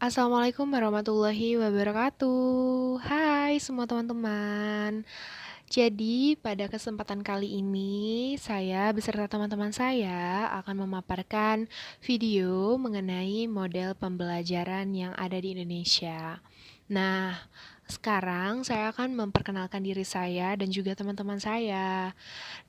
Assalamualaikum warahmatullahi wabarakatuh. Hai semua teman-teman. Jadi, pada kesempatan kali ini, saya beserta teman-teman saya akan memaparkan video mengenai model pembelajaran yang ada di Indonesia. Nah, sekarang saya akan memperkenalkan diri saya dan juga teman-teman saya.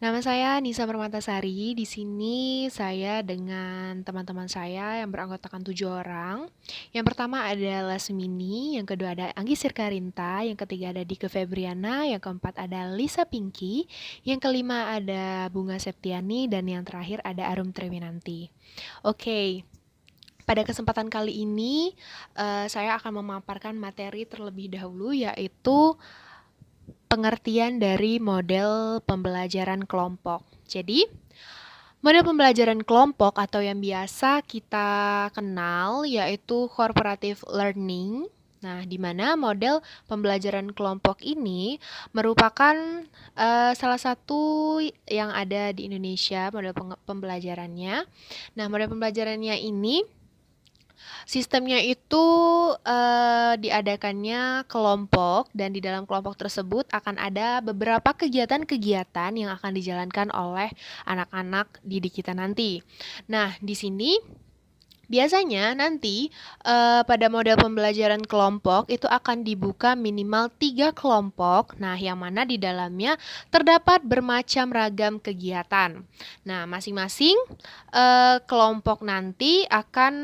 Nama saya Nisa Permatasari. Di sini saya dengan teman-teman saya yang beranggotakan 7 orang. Yang pertama ada Lasmini, yang kedua ada Anggi Sirkarinta, yang ketiga ada Dike Febriana, yang keempat ada Lisa Pinky, yang kelima ada Bunga Septiani, dan yang terakhir ada Arum Triwinanti. Oke, pada kesempatan kali ini saya akan memaparkan materi terlebih dahulu, yaitu pengertian dari model pembelajaran kelompok. Jadi, model pembelajaran kelompok atau yang biasa kita kenal yaitu cooperative learning. Nah, di mana model pembelajaran kelompok ini merupakan salah satu yang ada di Indonesia model pembelajarannya. Nah, model pembelajarannya ini sistemnya itu diadakannya kelompok dan di dalam kelompok tersebut akan ada beberapa kegiatan-kegiatan yang akan dijalankan oleh anak-anak didik kita nanti. Nah, di sini biasanya nanti pada model pembelajaran kelompok itu akan dibuka minimal 3 kelompok. Nah, yang mana di dalamnya terdapat bermacam ragam kegiatan. Nah, masing-masing kelompok nanti akan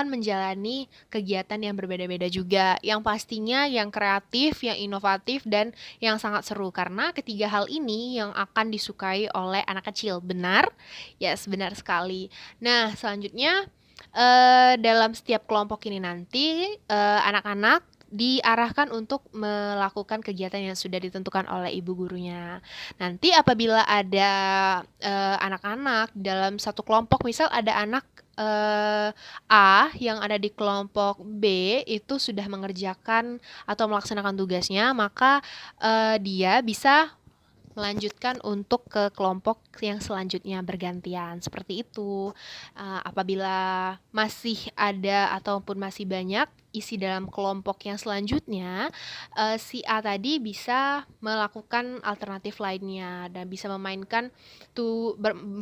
menjalani kegiatan yang berbeda-beda juga. Yang pastinya yang kreatif, yang inovatif, dan yang sangat seru karena ketiga hal ini yang akan disukai oleh anak kecil. Benar? Yes, benar sekali. Nah, selanjutnya dalam setiap kelompok ini nanti anak-anak diarahkan untuk melakukan kegiatan yang sudah ditentukan oleh ibu gurunya. Nanti apabila ada anak-anak dalam satu kelompok, misal ada anak A yang ada di kelompok B itu sudah mengerjakan atau melaksanakan tugasnya, maka dia bisa melanjutkan untuk ke kelompok yang selanjutnya bergantian, seperti itu. Apabila masih ada ataupun masih banyak isi dalam kelompok yang selanjutnya, si A tadi bisa melakukan alternatif lainnya dan bisa memainkan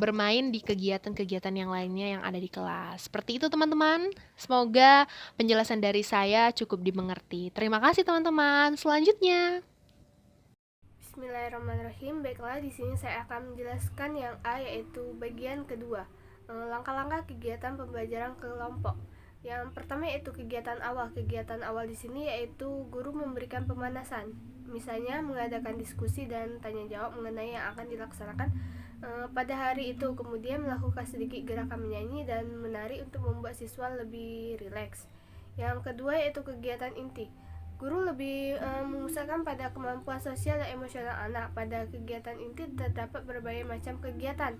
bermain di kegiatan-kegiatan yang lainnya yang ada di kelas. Seperti itu teman-teman. Semoga penjelasan dari saya cukup dimengerti. Terima kasih teman-teman. Selanjutnya. Bismillahirrahmanirrahim. Baiklah, di sini saya akan menjelaskan yang A, yaitu bagian kedua. Langkah-langkah kegiatan pembelajaran kelompok. Yang pertama yaitu kegiatan awal. Kegiatan awal di sini yaitu guru memberikan pemanasan. Misalnya mengadakan diskusi dan tanya jawab mengenai yang akan dilaksanakan pada hari itu. Kemudian melakukan sedikit gerakan menyanyi dan menari untuk membuat siswa lebih rileks. Yang kedua yaitu kegiatan inti. Guru lebih memusatkan pada kemampuan sosial dan emosional anak. Pada kegiatan inti terdapat berbagai macam kegiatan.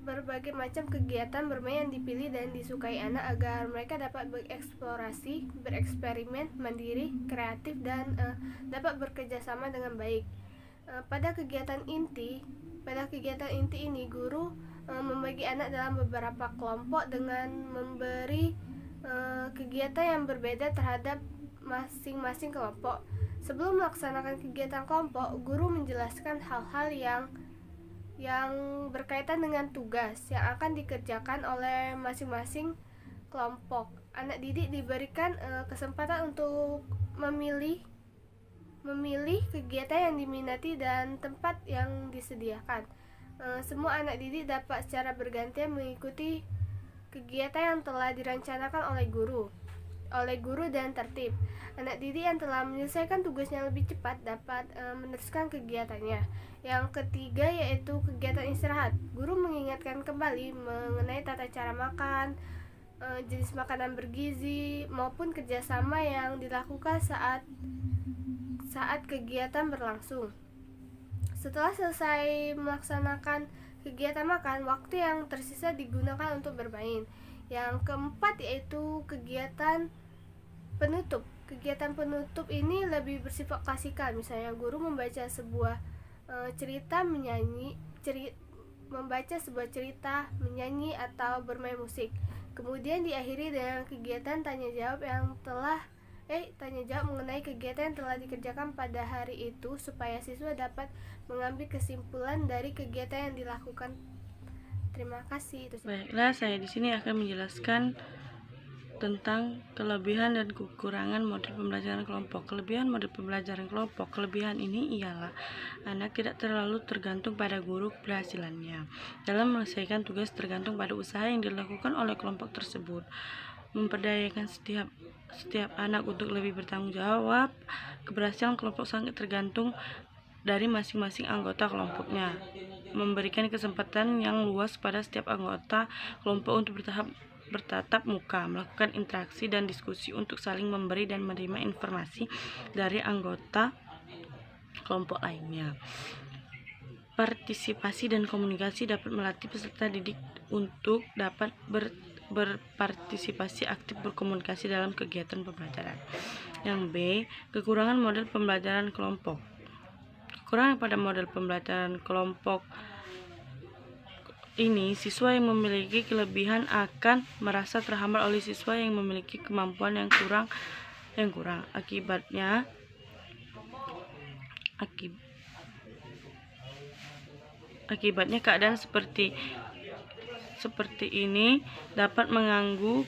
Berbagai macam kegiatan bermain yang dipilih dan disukai anak agar mereka dapat bereksplorasi, bereksperimen, mandiri, kreatif, dan dapat bekerja sama dengan baik. Pada kegiatan inti ini guru membagi anak dalam beberapa kelompok dengan memberi kegiatan yang berbeda terhadap masing-masing kelompok. Sebelum melaksanakan kegiatan kelompok, guru menjelaskan hal-hal yang berkaitan dengan tugas yang akan dikerjakan oleh masing-masing kelompok. Anak didik diberikan kesempatan untuk memilih kegiatan yang diminati dan tempat yang disediakan. Semua anak didik dapat secara bergantian mengikuti kegiatan yang telah direncanakan oleh guru dan tertib. Anak didik yang telah menyelesaikan tugasnya lebih cepat dapat meneruskan kegiatannya. Yang ketiga yaitu kegiatan istirahat. Guru mengingatkan kembali mengenai tata cara makan, jenis makanan bergizi maupun kerjasama yang dilakukan saat kegiatan berlangsung. Setelah selesai melaksanakan kegiatan makan, waktu yang tersisa digunakan untuk bermain. Yang keempat yaitu kegiatan penutup. Kegiatan penutup ini lebih bersifat klasikal. Misalnya guru membaca sebuah cerita, membaca sebuah cerita, menyanyi atau bermain musik. Kemudian diakhiri dengan kegiatan tanya jawab mengenai kegiatan yang telah dikerjakan pada hari itu supaya siswa dapat mengambil kesimpulan dari kegiatan yang dilakukan. Terima kasih. Baiklah, saya di sini akan menjelaskan tentang kelebihan dan kekurangan model pembelajaran kelompok. Kelebihan model pembelajaran kelompok. Kelebihan ini ialah anak tidak terlalu tergantung pada guru keberhasilannya. Dalam menyelesaikan tugas tergantung pada usaha yang dilakukan oleh kelompok tersebut. Memperdayakan setiap anak untuk lebih bertanggung jawab. Keberhasilan kelompok sangat tergantung dari masing-masing anggota kelompoknya. Memberikan kesempatan yang luas pada setiap anggota kelompok untuk bertatap muka, melakukan interaksi dan diskusi untuk saling memberi dan menerima informasi dari anggota kelompok lainnya. Partisipasi dan komunikasi dapat melatih peserta didik untuk dapat berpartisipasi aktif berkomunikasi dalam kegiatan pembelajaran. Yang B, kekurangan model pembelajaran kelompok. Kekurangan pada model pembelajaran kelompok ini, siswa yang memiliki kelebihan akan merasa terhambat oleh siswa yang memiliki kemampuan yang kurang. Akibatnya keadaan seperti ini dapat mengganggu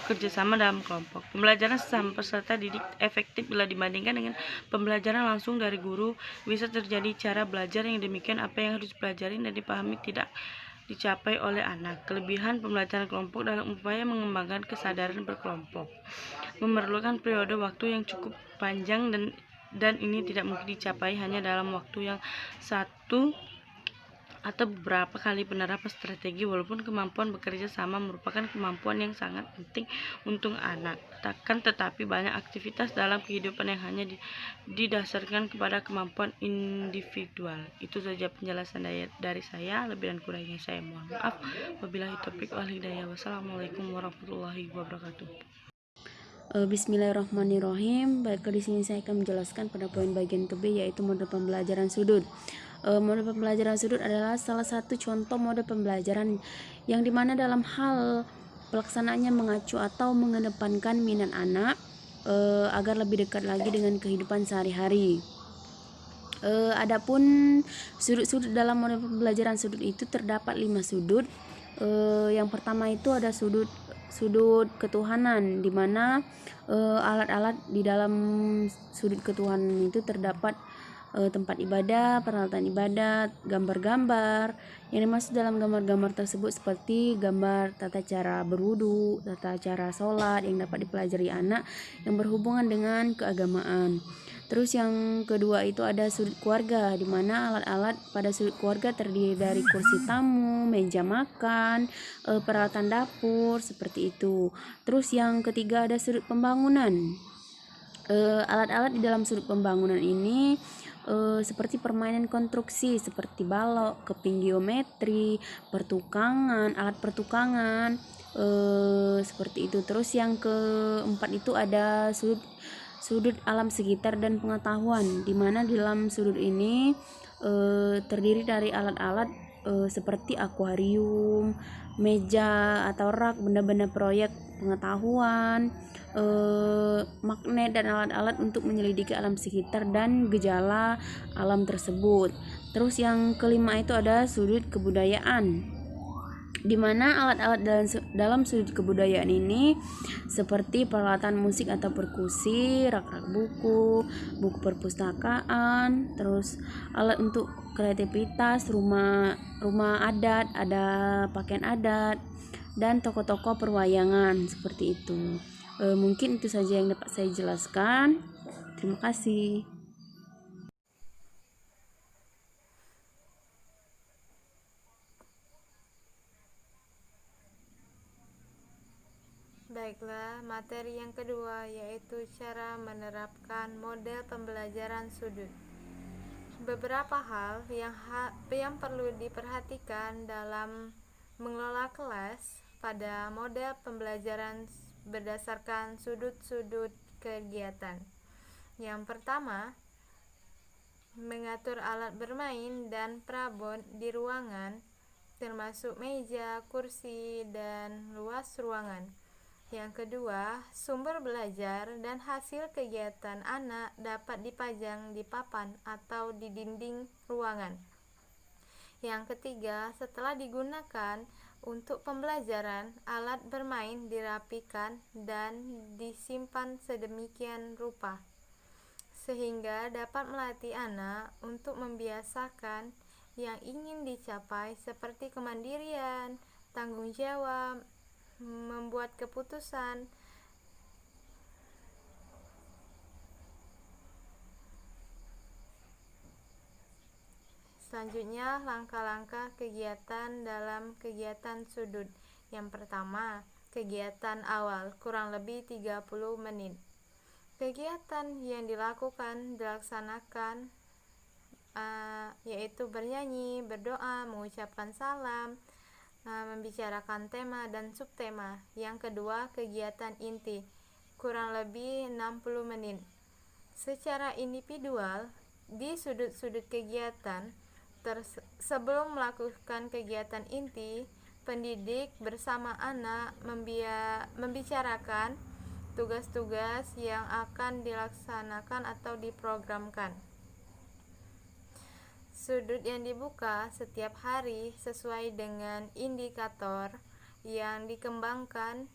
kerjasama dalam kelompok. Pembelajaran sesama peserta didik efektif bila dibandingkan dengan pembelajaran langsung dari guru. Bisa terjadi cara belajar yang demikian apa yang harus dipelajari dan dipahami tidak dicapai oleh anak. Kelebihan pembelajaran kelompok dalam upaya mengembangkan kesadaran berkelompok. Memerlukan periode waktu yang cukup panjang dan ini tidak mungkin dicapai hanya dalam waktu yang satu atau beberapa kali penerapan strategi. Walaupun kemampuan bekerja sama merupakan kemampuan yang sangat penting untuk anak, tetapi banyak aktivitas dalam kehidupan yang hanya didasarkan kepada kemampuan individual. Itu saja penjelasan dari saya. Lebih dan kurangnya saya mohon maaf. Wabillahi taufiq wal hidayah. Wassalamualaikum warahmatullahi wabarakatuh. Bismillahirrahmanirrahim. Baik, di sini saya akan menjelaskan pada poin bagian ke-B, yaitu model pembelajaran sudut. Model pembelajaran sudut adalah salah satu contoh model pembelajaran yang dimana dalam hal pelaksanaannya mengacu atau mengedepankan minat anak agar lebih dekat lagi dengan kehidupan sehari-hari. Adapun sudut-sudut dalam model pembelajaran sudut itu terdapat 5 sudut. Yang pertama itu ada sudut ketuhanan, di mana alat-alat di dalam sudut ketuhanan itu terdapat tempat ibadah, peralatan ibadat, gambar-gambar. Yang dimaksud dalam gambar-gambar tersebut seperti gambar tata cara berwudu, tata cara sholat yang dapat dipelajari anak yang berhubungan dengan keagamaan. Terus yang kedua itu ada sudut keluarga, di mana alat-alat pada sudut keluarga terdiri dari kursi tamu, meja makan, peralatan dapur, seperti itu. Terus yang ketiga ada sudut pembangunan. Alat-alat di dalam sudut pembangunan ini seperti permainan konstruksi seperti balok, keping geometri, pertukangan, alat pertukangan, seperti itu. Terus yang keempat itu ada sudut alam sekitar dan pengetahuan, di mana di dalam sudut ini terdiri dari alat-alat seperti akuarium, meja atau rak, benda-benda proyek pengetahuan, magnet dan alat-alat untuk menyelidiki alam sekitar dan gejala alam tersebut. Terus yang kelima itu ada sudut kebudayaan, di mana alat-alat dalam sudut kebudayaan ini seperti peralatan musik atau perkusi, rak-rak buku perpustakaan, terus alat untuk kreativitas, rumah adat, ada pakaian adat, dan toko-toko perwayangan, seperti itu. Mungkin itu saja yang dapat saya jelaskan. Terima kasih. Baiklah, materi yang kedua yaitu cara menerapkan model pembelajaran sudut. Beberapa hal yang perlu diperhatikan dalam mengelola kelas pada model pembelajaran berdasarkan sudut-sudut kegiatan. Yang pertama, mengatur alat bermain dan perabot di ruangan, termasuk meja, kursi, dan luas ruangan. Yang kedua, sumber belajar dan hasil kegiatan anak dapat dipajang di papan atau di dinding ruangan. Yang ketiga, setelah digunakan untuk pembelajaran, alat bermain dirapikan dan disimpan sedemikian rupa sehingga dapat melatih anak untuk membiasakan yang ingin dicapai seperti kemandirian, tanggung jawab, membuat keputusan. Selanjutnya, langkah-langkah kegiatan dalam kegiatan sudut. Yang pertama, kegiatan awal kurang lebih 30 menit. Kegiatan yang dilaksanakan yaitu bernyanyi, berdoa, mengucapkan salam, membicarakan tema dan subtema. Yang kedua, kegiatan inti kurang lebih 60 menit. Secara individual, di sudut-sudut kegiatan sebelum melakukan kegiatan inti, pendidik bersama anak membicarakan tugas-tugas yang akan dilaksanakan atau diprogramkan. Sudut yang dibuka setiap hari sesuai dengan indikator yang dikembangkan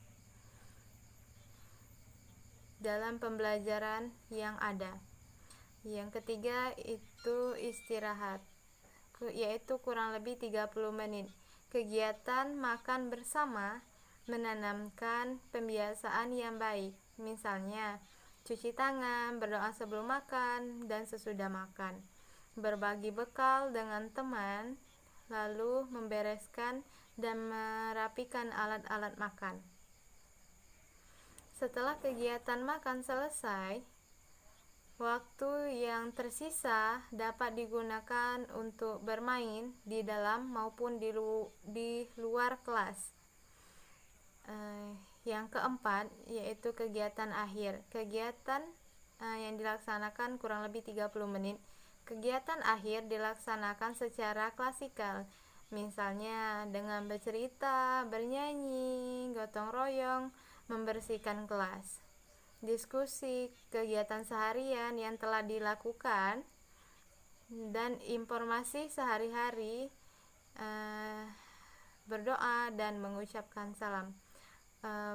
dalam pembelajaran yang ada. Yang ketiga itu istirahat, yaitu kurang lebih 30 menit. Kegiatan makan bersama menanamkan pembiasaan yang baik, misalnya cuci tangan, berdoa sebelum makan dan sesudah makan, berbagi bekal dengan teman, lalu membereskan dan merapikan alat-alat makan. Setelah kegiatan makan selesai, waktu yang tersisa dapat digunakan untuk bermain di dalam maupun di luar kelas. Yang keempat yaitu kegiatan akhir. Kegiatan yang dilaksanakan kurang lebih 30 menit. Kegiatan akhir dilaksanakan secara klasikal, misalnya dengan bercerita, bernyanyi, gotong royong, membersihkan kelas, diskusi kegiatan seharian yang telah dilakukan, dan informasi sehari-hari, berdoa dan mengucapkan salam.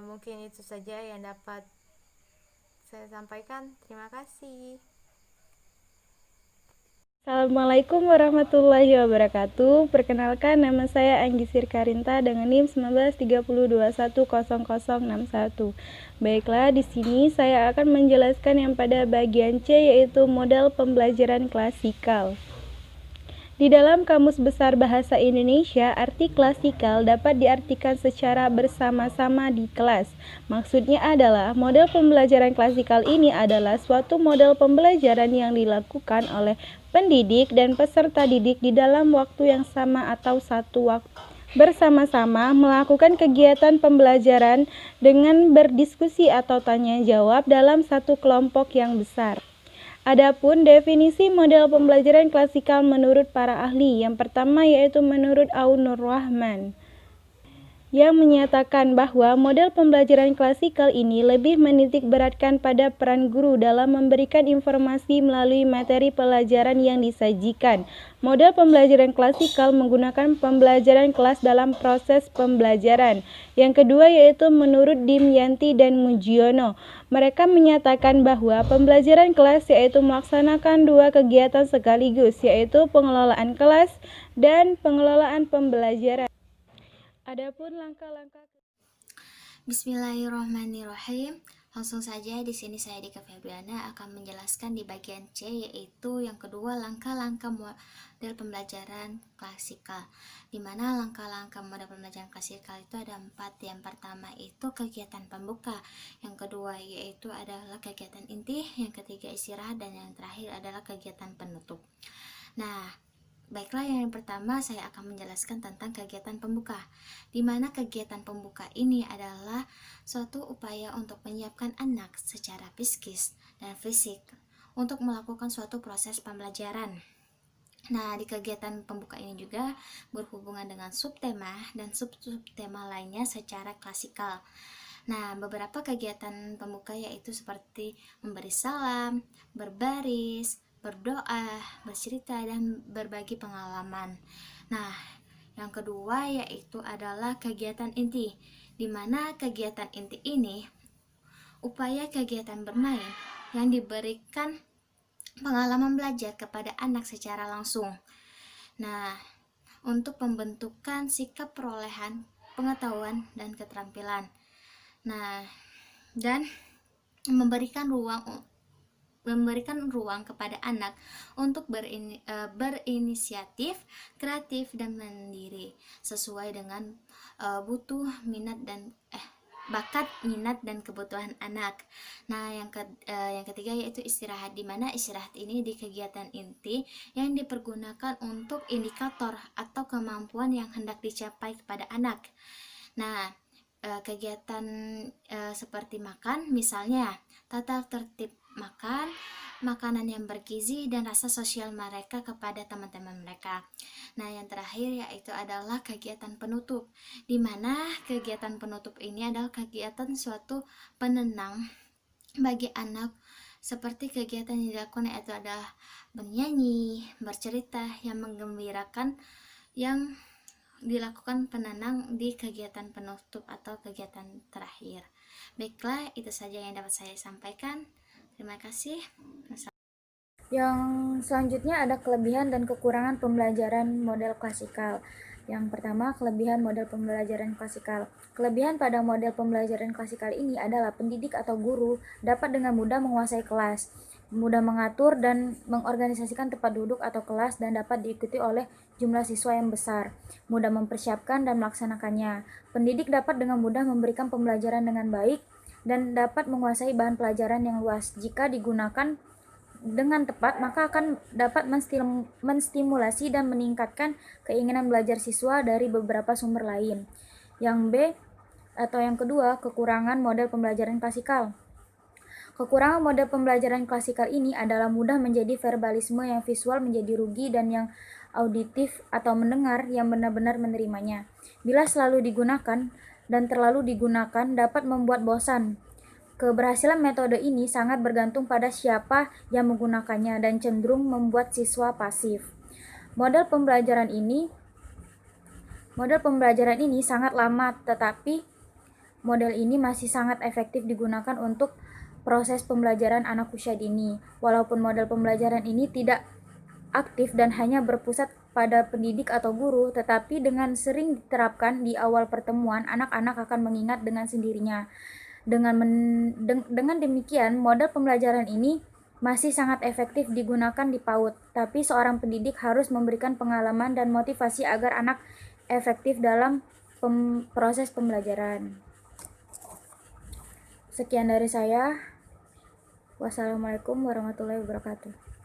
Mungkin itu saja yang dapat saya sampaikan. Terima kasih. Assalamualaikum warahmatullahi wabarakatuh. Perkenalkan, nama saya Anggisir Karinta dengan NIM 1930210061. Baiklah, di sini saya akan menjelaskan yang pada bagian C, yaitu model pembelajaran klasikal. Di dalam Kamus Besar Bahasa Indonesia, arti klasikal dapat diartikan secara bersama-sama di kelas. Maksudnya adalah model pembelajaran klasikal ini adalah suatu model pembelajaran yang dilakukan oleh pendidik dan peserta didik di dalam waktu yang sama atau satu waktu bersama-sama melakukan kegiatan pembelajaran dengan berdiskusi atau tanya jawab dalam satu kelompok yang besar. Adapun definisi model pembelajaran klasikal menurut para ahli, yang pertama yaitu menurut Aun Nur Rahman, yang menyatakan bahwa model pembelajaran klasikal ini lebih menitik beratkan pada peran guru dalam memberikan informasi melalui materi pelajaran yang disajikan. Model pembelajaran klasikal menggunakan pembelajaran kelas dalam proses pembelajaran. Yang kedua yaitu menurut Dimyanti dan Mujiono. Mereka menyatakan bahwa pembelajaran kelas yaitu melaksanakan dua kegiatan sekaligus, yaitu pengelolaan kelas dan pengelolaan pembelajaran. Adapun langkah-langkah Bismillahirrahmanirrahim. Langsung saja di sini saya Dika Febriana akan menjelaskan di bagian C, yaitu yang kedua langkah-langkah model pembelajaran klasikal. Di mana langkah-langkah model pembelajaran klasikal itu ada 4. Yang pertama itu kegiatan pembuka, yang kedua yaitu adalah kegiatan inti, yang ketiga istirahat, dan yang terakhir adalah kegiatan penutup. Nah, Baiklah, yang pertama saya akan menjelaskan tentang kegiatan pembuka, di mana kegiatan pembuka ini adalah suatu upaya untuk menyiapkan anak secara psikis dan fisik untuk melakukan suatu proses pembelajaran. Nah, di kegiatan pembuka ini juga berhubungan dengan subtema dan subtema lainnya secara klasikal. Nah, beberapa kegiatan pembuka yaitu seperti memberi salam, berbaris, berdoa, bercerita, dan berbagi pengalaman. Nah, yang kedua yaitu adalah kegiatan inti, di mana kegiatan inti ini upaya kegiatan bermain yang diberikan pengalaman belajar kepada anak secara langsung. Nah, untuk pembentukan sikap perolehan pengetahuan dan keterampilan. Nah, dan memberikan ruang kepada anak untuk berinisiatif, kreatif, dan mandiri sesuai dengan bakat, minat, dan kebutuhan anak. Nah, yang ketiga yaitu istirahat, di mana istirahat ini di kegiatan inti yang dipergunakan untuk indikator atau kemampuan yang hendak dicapai kepada anak. Nah, kegiatan seperti makan, misalnya tata tertib makan, makanan yang bergizi, dan rasa sosial mereka kepada teman-teman mereka. Nah, yang terakhir yaitu adalah kegiatan penutup, di mana kegiatan penutup ini adalah kegiatan suatu penenang bagi anak, seperti kegiatan yang dilakukan yaitu adalah bernyanyi, bercerita yang menggembirakan, yang dilakukan penenang di kegiatan penutup atau kegiatan terakhir. Baiklah, itu saja yang dapat saya sampaikan. Terima kasih. Yang selanjutnya ada kelebihan dan kekurangan pembelajaran model klasikal. Yang pertama, kelebihan model pembelajaran klasikal. Kelebihan pada model pembelajaran klasikal ini adalah pendidik atau guru dapat dengan mudah menguasai kelas, mudah mengatur dan mengorganisasikan tempat duduk atau kelas, dan dapat diikuti oleh jumlah siswa yang besar, mudah mempersiapkan dan melaksanakannya. Pendidik dapat dengan mudah memberikan pembelajaran dengan baik dan dapat menguasai bahan pelajaran yang luas. Jika digunakan dengan tepat, maka akan dapat menstimulasi dan meningkatkan keinginan belajar siswa dari beberapa sumber lain. Yang B atau yang kedua, kekurangan model pembelajaran klasikal. Kekurangan model pembelajaran klasikal ini adalah mudah menjadi verbalisme yang visual menjadi rugi, dan yang auditif atau mendengar yang benar-benar menerimanya. Bila selalu digunakan dan terlalu digunakan dapat membuat bosan. Keberhasilan metode ini sangat bergantung pada siapa yang menggunakannya dan cenderung membuat siswa pasif. Model pembelajaran ini sangat lama, tetapi model ini masih sangat efektif digunakan untuk proses pembelajaran anak usia dini. Walaupun model pembelajaran ini tidak aktif dan hanya berpusat pada pendidik atau guru, tetapi dengan sering diterapkan di awal pertemuan, anak-anak akan mengingat dengan sendirinya. Dengan demikian, model pembelajaran ini masih sangat efektif digunakan di PAUD, tapi seorang pendidik harus memberikan pengalaman dan motivasi agar anak efektif dalam proses pembelajaran. Sekian dari saya. Wassalamualaikum warahmatullahi wabarakatuh.